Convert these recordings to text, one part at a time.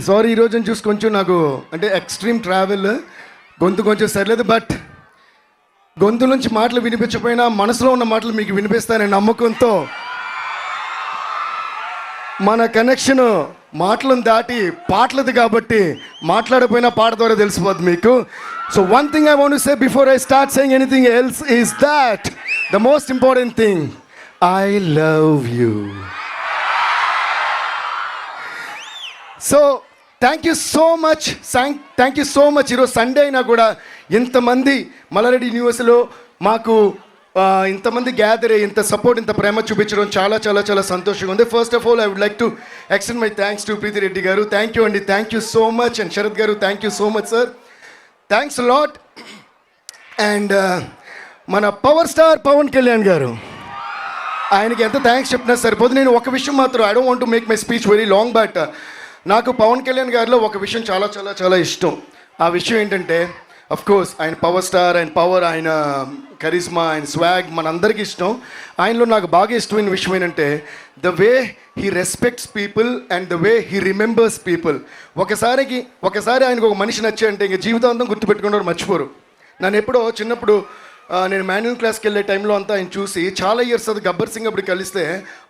Sorry ఈరోజు చూసి కొంచెం నాకు అంటే ఎక్స్ట్రీమ్ ట్రావెల్ గొంతు కొంచెం సరిలేదు, బట్ గొంతు నుంచి మాటలు వినిపించకపోయినా మనసులో ఉన్న మాటలు మీకు వినిపిస్తాననే నమ్మకంతో మన కనెక్షన్ మాటలను దాటి పాటలది కాబట్టి మాట్లాడకపోయినా పాట ద్వారా తెలిసిపోద్ది మీకు. So one thing I want to say before I start saying anything else is that the most important thing, I love you. So thank you so much. ఈరోజు సండే అయినా కూడా ఇంతమంది మల్లారెడ్డి యూనివర్సిటీలో మాకు ఇంతమంది గ్యాదర్ అయ్యి ఇంత సపోర్ట్, ఇంత ప్రేమ చూపించడం చాలా చాలా చాలా సంతోషంగా ఉంది. First of all I would like to extend my thanks to Preethi Reddy garu. Thank you అండి, thank you so much. And Sharath garu, thank you so much sir, thanks lot. And మన పవర్ స్టార్ పవన్ కళ్యాణ్ గారు, ఆయనకి ఎంత థ్యాంక్స్ చెప్పినా సరిపోదు. నేను ఒక విషయం మాత్రం, I don't want to make my speech very long, but నాకు పవన్ కళ్యాణ్ గారిలో ఒక విషయం చాలా చాలా చాలా ఇష్టం. ఆ విషయం ఏంటంటే, అఫ్ కోర్స్ ఆయన పవర్ స్టార్, ఆయన పవర్, ఆయన కరిస్మా, ఆయన స్వాగ్ మనందరికీ ఇష్టం. ఆయనలో నాకు బాగా ఇష్టమైన విషయం ఏంటంటే the way he respects people and the way he remembers people. ఒకసారి ఆయనకు ఒక మనిషి నచ్చాయంటే ఇంక జీవితాంతం గుర్తుపెట్టుకున్నారు, మర్చిపోరు. నన్ను ఎప్పుడో చిన్నప్పుడు నేను మాన్యువల్ క్లాస్కి వెళ్ళే టైంలో అంతా ఆయన చూసి చాలా ఇయర్స్ అది గబ్బర్ సింగ్ అప్పుడు కలిస్తే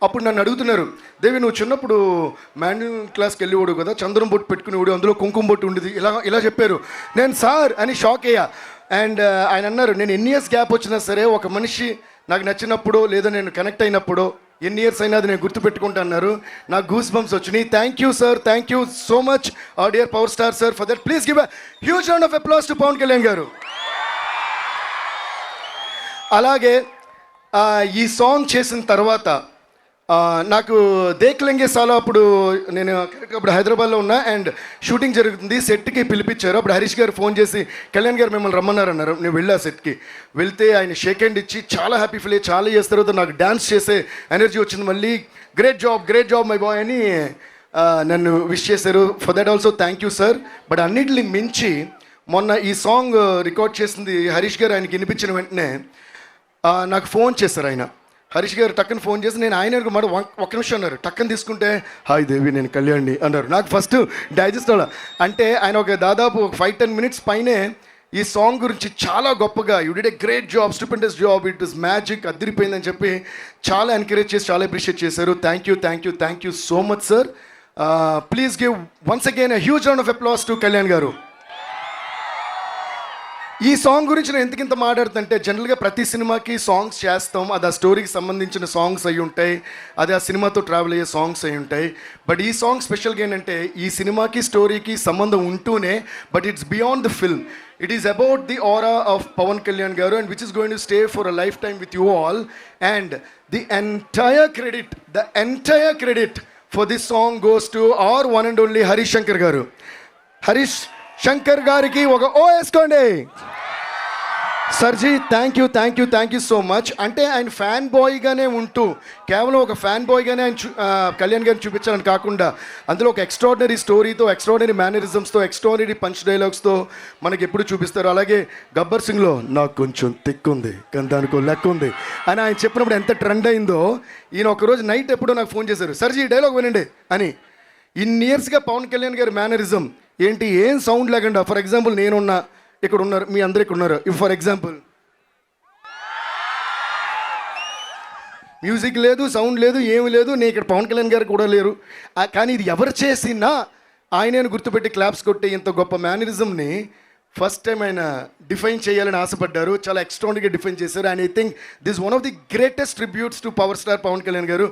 అప్పుడు నన్ను అడుగుతున్నారు, దేవి నువ్వు చిన్నప్పుడు మాన్యువల్ క్లాస్కి వెళ్ళేవాడు కదా, చంద్రం బొట్టు పెట్టుకునేవాడు, అందులో కుంకుమ బొట్టు ఉండేది, ఇలా చెప్పారు. నేను సార్ అని షాక్ అయ్యా. అండ్ ఆయన అన్నారు, నేను ఎన్ని ఇయర్స్ గ్యాప్ వచ్చినా సరే ఒక మనిషి నాకు నచ్చినప్పుడు లేదా నేను కనెక్ట్ అయినప్పుడు ఎన్ని ఇయర్స్ అయినా అది నేను గుర్తుపెట్టుకుంటా అన్నారు. నాకు గూస్ బంప్స్ వచ్చినాయి. Thank you sir, thank you so much our dear power star sir for that. Please give a huge round of applause to Pawan Kalyan garu. అలాగే ఈ సాంగ్ చేసిన తర్వాత నాకు దేక్లెంగే సాలో అప్పుడు నేను అప్పుడు హైదరాబాద్లో ఉన్నా అండ్ షూటింగ్ జరుగుతుంది, సెట్కి పిలిపించారు. అప్పుడు హరీష్ గారు ఫోన్ చేసి కళ్యాణ్ గారు మిమ్మల్ని రమ్మన్నారన్నారు. నేను వెళ్ళా సెట్కి, వెళ్తే ఆయన షేక్ హ్యాండ్ ఇచ్చి చాలా హ్యాపీ ఫీల్ అయ్యి చాలా చేసిన తర్వాత నాకు డ్యాన్స్ చేసే ఎనర్జీ వచ్చింది. మళ్ళీ గ్రేట్ జాబ్ మై బాయ్ అని నన్ను విష్ చేశారు. For that also thank you sir. But అన్నిటిని మించి మొన్న ఈ సాంగ్ రికార్డ్ చేసింది హరీష్ గారు. ఆయనకి వినిపించిన వెంటనే నాకు ఫోన్ చేశారు ఆయన. హరీష్ గారు టక్కని ఫోన్ చేసి నేను ఆయన మాట ఒక్క నిమిషం అన్నారు. టక్కని తీసుకుంటే హాయ్ దేవి నేను కళ్యాణ్ని అన్నారు. నాకు ఫస్ట్ డైజెస్ట్ అవ్వాలి. అంటే ఆయన ఒక దాదాపు 5-10 మినిట్స్ పైనే ఈ సాంగ్ గురించి చాలా గొప్పగా you did a great job, stupendous job, it is magic, అదిరిపోయిందని చెప్పి చాలా ఎంకరేజ్ చేసి చాలా అప్రిషియేట్ చేశారు. Thank you so much sir. Please give once again a huge round of applause to Kalyan garu. ఈ సాంగ్ గురించి నేను ఎందుకింత మాట్లాడుతుంటే, జనరల్గా ప్రతి సినిమాకి సాంగ్స్ చేస్తాం, అది ఆ స్టోరీకి సంబంధించిన సాంగ్స్ అయి ఉంటాయి, అది ఆ సినిమాతో ట్రావెల్ అయ్యే సాంగ్స్ అయి ఉంటాయి. బట్ ఈ సాంగ్ స్పెషల్గా ఏంటంటే ఈ సినిమాకి స్టోరీకి సంబంధం ఉంటూనే but it's beyond the film. It is about the aura of Pawan Kalyan garu and which is going to stay for a lifetime with you all. And the entire credit for this song goes to our one and only Harish Shankar garu. Harish Shankar గారికి ఒక ఓ వేసుకోండి. సర్జీ thank you so much. అంటే ఆయన fan బాయ్గానే ఉంటూ కేవలం ఒక ఫ్యాన్ బాయ్గానే ఆయన కళ్యాణ్ గారిని చూపించాలని కాకుండా అందులో ఒక ఎక్స్ట్రాడినరీ స్టోరీతో, ఎక్స్ట్రాడినరీ మేనరిజమ్స్తో, ఎక్స్ట్రాడినరీ పంచ్ డైలాగ్స్తో మనకి ఎప్పుడు చూపిస్తారు. అలాగే గబ్బర్ సింగ్లో నాకు కొంచెం తిక్కుంది కానీ దానికో లెక్క ఉంది అని ఆయన చెప్పినప్పుడు ఎంత ట్రెండ్ అయిందో, ఈయన ఒకరోజు నైట్ ఎప్పుడో నాకు ఫోన్ చేశారు, సర్జీ డైలాగ్ వినండి అని. ఇన్ని ఇయర్స్గా పవన్ కళ్యాణ్ గారి మేనరిజం ఏంటి, ఏం సౌండ్ లేకుండా, ఫర్ ఎగ్జాంపుల్ నేనున్నా, ఇక్కడ ఉన్నారు, మీ అందరు ఇక్కడ ఉన్నారు, ఫర్ ఎగ్జాంపుల్ మ్యూజిక్ లేదు, సౌండ్ లేదు, ఏమి లేదు, నేను ఇక్కడ పవన్ కళ్యాణ్ గారు కూడా లేరు. కానీ ఇది ఎవరు చేసినా ఆయనను గుర్తుపెట్టి క్లాప్స్ కొట్టే ఇంత గొప్ప మేనరిజంని ఫస్ట్ టైం ఆయన డిఫైన్ చేయాలని ఆశపడ్డారు. చాలా ఎక్స్ట్రాడినరీగా డిఫైన్ చేశారు. And I think this one of the greatest tributes to power star Pawan Kalyan garu.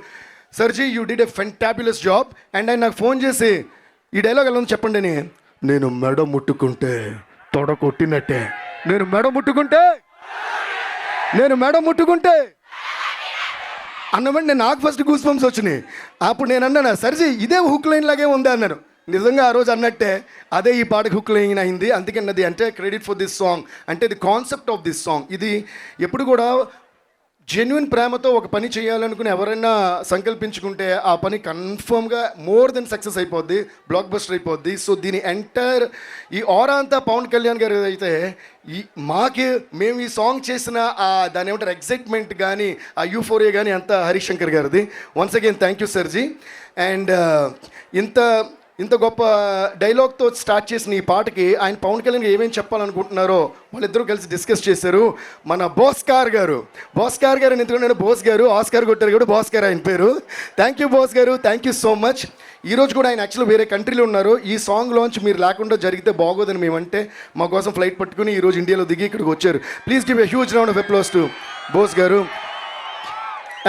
సర్జీ you did a fantabulous job. And ఆయన నాకు ఫోన్ చేసి ఈ డైలాగ్ ఎలా ఉంది చెప్పండి అని, నేను మెడ ముట్టుకుంటే తొడ కొట్టినట్టే, నేను మెడ ముట్టుకుంటే అన్నమంటే నాకు ఫస్ట్ గూస్ బంప్స్ వచ్చినాయి. అప్పుడు నేను అన్నాను, సర్జీ ఇదే హుక్ లైన్ లాగే ఉంది అన్నాను. నిజంగా ఆ రోజు అన్నట్టే అదే ఈ పాటకి హుక్ లైన్ అయింది. అందుకని అది అంటే క్రెడిట్ ఫర్ దిస్ సాంగ్, అంటే the concept of this song. ఇది ఎప్పుడు కూడా జెన్యున్ ప్రేమతో ఒక పని చేయాలనుకుని ఎవరైనా సంకల్పించుకుంటే ఆ పని కన్ఫర్మ్గా మోర్ దెన్ సక్సెస్ అయిపోద్ది, బ్లాక్ బస్టర్ అయిపోద్ది. సో దీని ఎంటైర్ ఈ ఆరా అంతా పవన్ కళ్యాణ్ గారు అయితే మేము ఈ సాంగ్ చేసిన దాని ఏమంటారు ఎక్సైట్మెంట్ కానీ ఆ యూఫోరియా కానీ అంతా హరీష్ శంకర్ గారిది. వన్స్ అగైన్ థ్యాంక్ యూ సర్జీ. అండ్ ఇంత ఇంత గొప్ప డైలాగ్తో స్టార్ట్ చేసిన ఈ పాటకి ఆయన పవన్ కళ్యాణ్ ఏమేమి చెప్పాలనుకుంటున్నారో వాళ్ళిద్దరూ కలిసి డిస్కస్ చేశారు. మన బోస్కార్ గారు అని ఎందుకంటే బోస్ గారు ఆస్కార్ కొట్టారు కూడా బోస్కార్ ఆయన పేరు. థ్యాంక్ యూ బోస్ గారు, థ్యాంక్ యూ సో మచ్. ఈరోజు కూడా ఆయన యాక్చువల్లీ వేరే కంట్రీలో ఉన్నారు. ఈ సాంగ్ లాంచ్ మీరు లేకుండా జరిగితే బాగోదని మేమంటే మా కోసం ఫ్లైట్ పట్టుకుని ఈరోజు ఇండియాలో దిగి ఇక్కడికి వచ్చారు. Please give a huge round of applause to Bose garu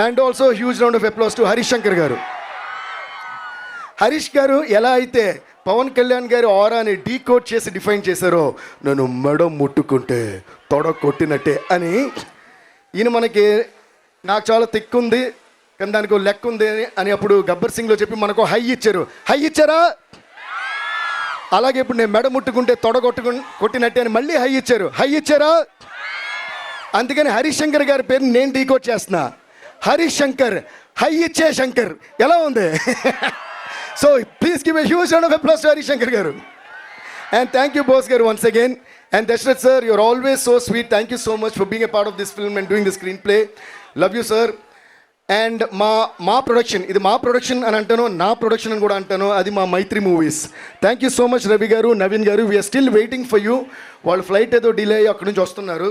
and also huge round of applause to Harish Shankar garu. Harish గారు ఎలా అయితే పవన్ కళ్యాణ్ గారి ఆరాని డీకోడ్ చేసి డిఫైన్ చేశారో, నన్ను మెడ ముట్టుకుంటే తొడ కొట్టినట్టే అని, ఈయన మనకి నాకు చాలా తిక్కుంది కానీ దానికి ఒక లెక్క ఉంది అని అప్పుడు గబ్బర్ సింగ్లో చెప్పి మనకు హై ఇచ్చారు. హై ఇచ్చారా? అలాగే ఇప్పుడు నేను మెడ ముట్టుకుంటే తొడ కొట్టినట్టే అని మళ్ళీ హై ఇచ్చారు. హై ఇచ్చారా? అందుకని హరీష్ శంకర్ గారి పేరుని నేను డీకోడ్ చేస్తున్నా. హరీష్ శంకర్, హై ఇచ్చే శంకర్. ఎలా ఉంది? So please give a huge round of applause to Harish Shankar garu. And thank you Bose garu once again. And Dashrath sir, you're always so sweet. Thank you so much for being a part of this film and doing the screenplay. Love you sir. And మా production, ఇది మా production అని అంటాను, నా production అని కూడా అంటాను, అది మా Mythri Movies. Thank you so much Ravi garu, Naveen garu. We're still waiting for you. వాళ్ళు ఫ్లైట్ ఏదో డిలే అయ్యి అక్కడి నుంచి వస్తున్నారు.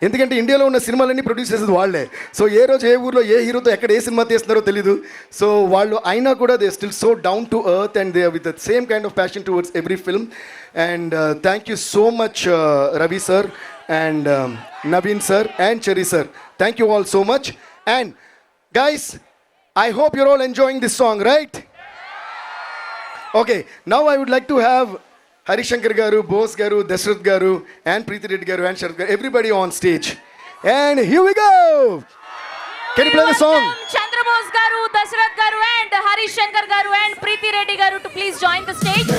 ఎందుకంటే ఇండియాలో ఉన్న సినిమాలన్నీ ప్రొడ్యూస్ చేసేది వాళ్ళే. సో ఏ రోజు ఏ ఊర్లో ఏ హీరోతో ఎక్కడ ఏ సినిమా తీస్తున్నారో తెలీదు. సో వాళ్ళు అయినా కూడా they still so down to earth and they with the same kind of passion towards every film. And thank you so much Ravi sir and Naveen sir and cherry sir. Thank you all so much. And guys, I hope you're all enjoying this song, right? Okay, now I would like to have Harish Shankar garu, Bose garu, Dashrath garu and Preeti Reddy garu and Sharath garu, everybody on stage. And here we go. Can you play the song? Chandra Bose garu, Dashrath garu and Harish Shankar garu and Preeti Reddy garu to please join the stage.